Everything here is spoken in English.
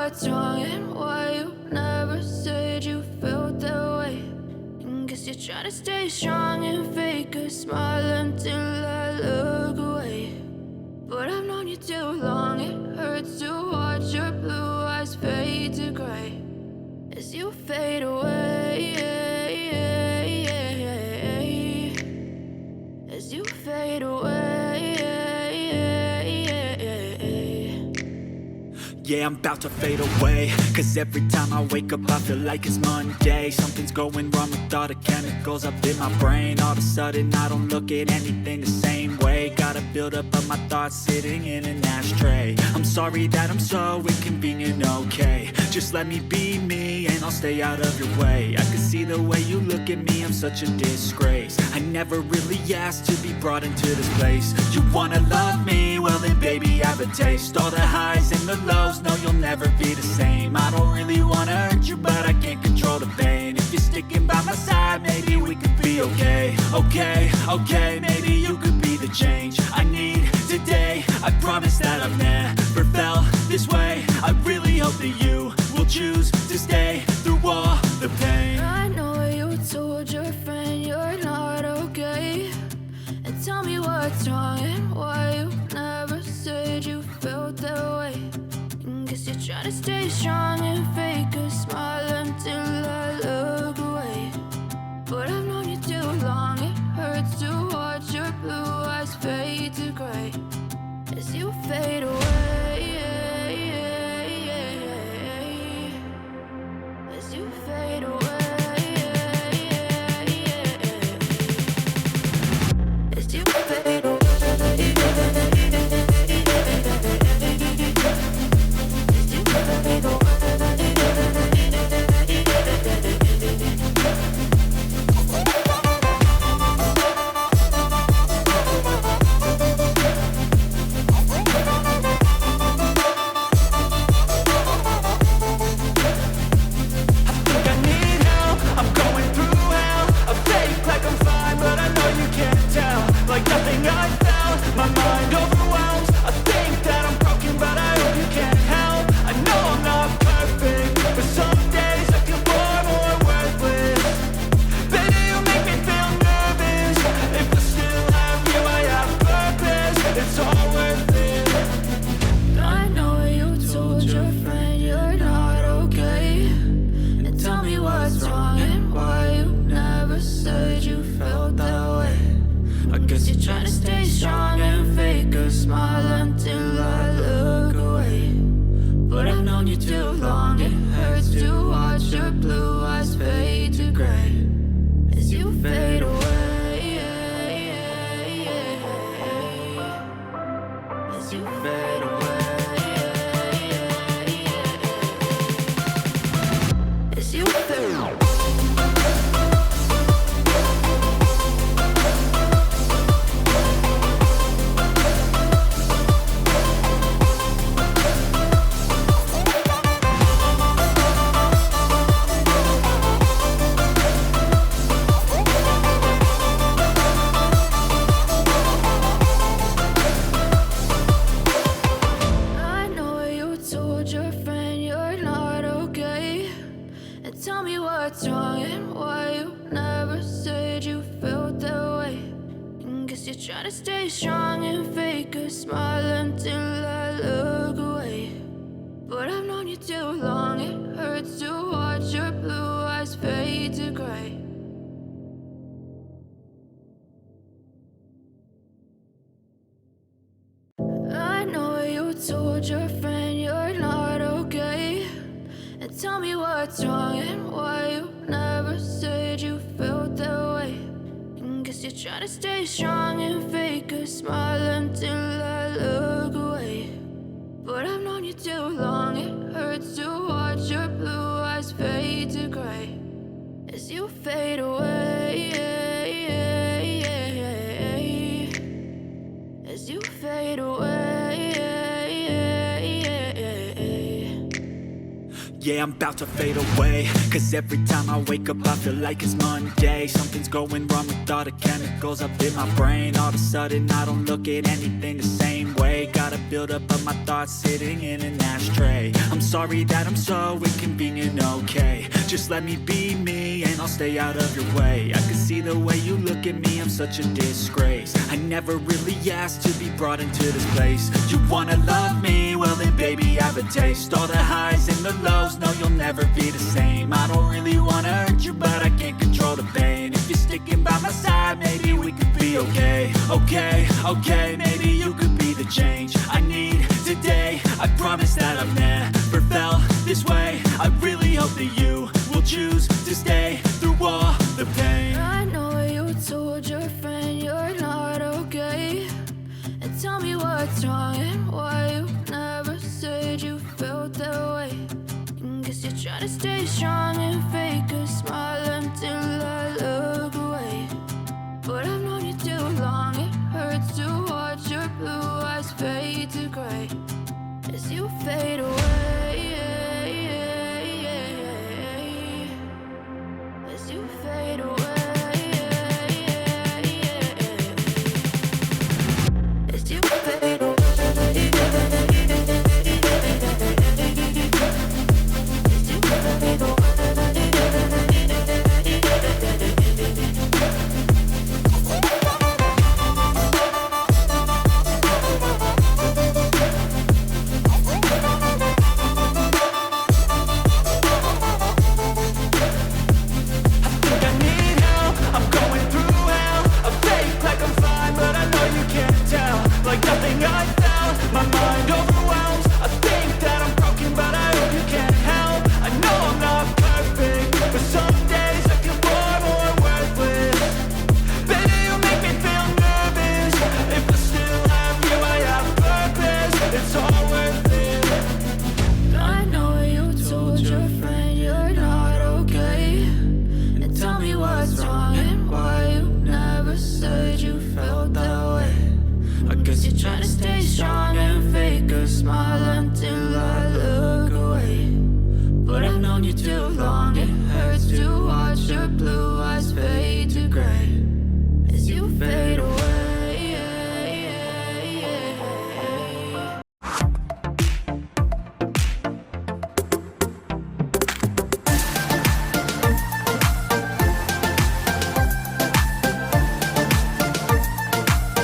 what's wrong and why you never said you felt that way. And guess you're trying to stay strong and fake a smile until I look away. But I've known you too long, it hurts to watch your blue eyes fade to gray as you fade away, as you fade away. Yeah, I'm about to fade away, cause every time I wake up I feel like it's Monday. Something's going wrong with all the chemicals up in my brain. All of a sudden I don't look at anything the same way. Got a buildup of my thoughts sitting in an ashtray. I'm sorry that I'm so inconvenient, okay. Just let me be me and I'll stay out of your way. I can see the way you look at me, I'm such a disgrace. I never really asked to be brought into this place. You wanna love me? Well then baby, have a taste. All the highs and the lows, no, you'll never be the same. I don't really wanna hurt you, but I can't control the pain. If you're sticking by my side, maybe we could be okay. Okay, maybe you could be the change I need today. I promise that I've never felt this way. I really hope that you will choose to stay through all the pain. I know you told your friend you're not okay, and tell me what's wrong and why you never said you felt that way. Guess you're trying to stay strong and fake a smile until I look away. But I've known you too long, it hurts to watch your blue eyes fade to gray as you fade away, as you fade away, as you fade away. Yeah, I'm about to fade away, cause every time I wake up I feel like it's Monday. Something's going wrong with all the chemicals up in my brain. All of a sudden I don't look at anything the same way. Gotta build up of my thoughts sitting in an ashtray. I'm sorry that I'm so inconvenient, okay. Just let me be me and I'll stay out of your way. I can see the way you look at me, I'm such a disgrace. I never really asked to be brought into this place. You wanna love me? Well then baby, have a taste. All the highs and the lows, no you'll never be the same. I don't really wanna hurt you, but I can't control the pain. If you're sticking by my side, maybe we could be okay. Okay, maybe you could be the change I need today. I promise that I've never felt this way. I really hope that you will choose to stay through all the pain. I know you told your friend you're not okay, and tell me what's wrong and why you never said you felt that way. Guess you're trying to stay strong and fake a smile until I look away. But I've known you too long, it hurts to watch your blue eyes fade to gray as you fade away. As you fade away. As you fade away. Fade away.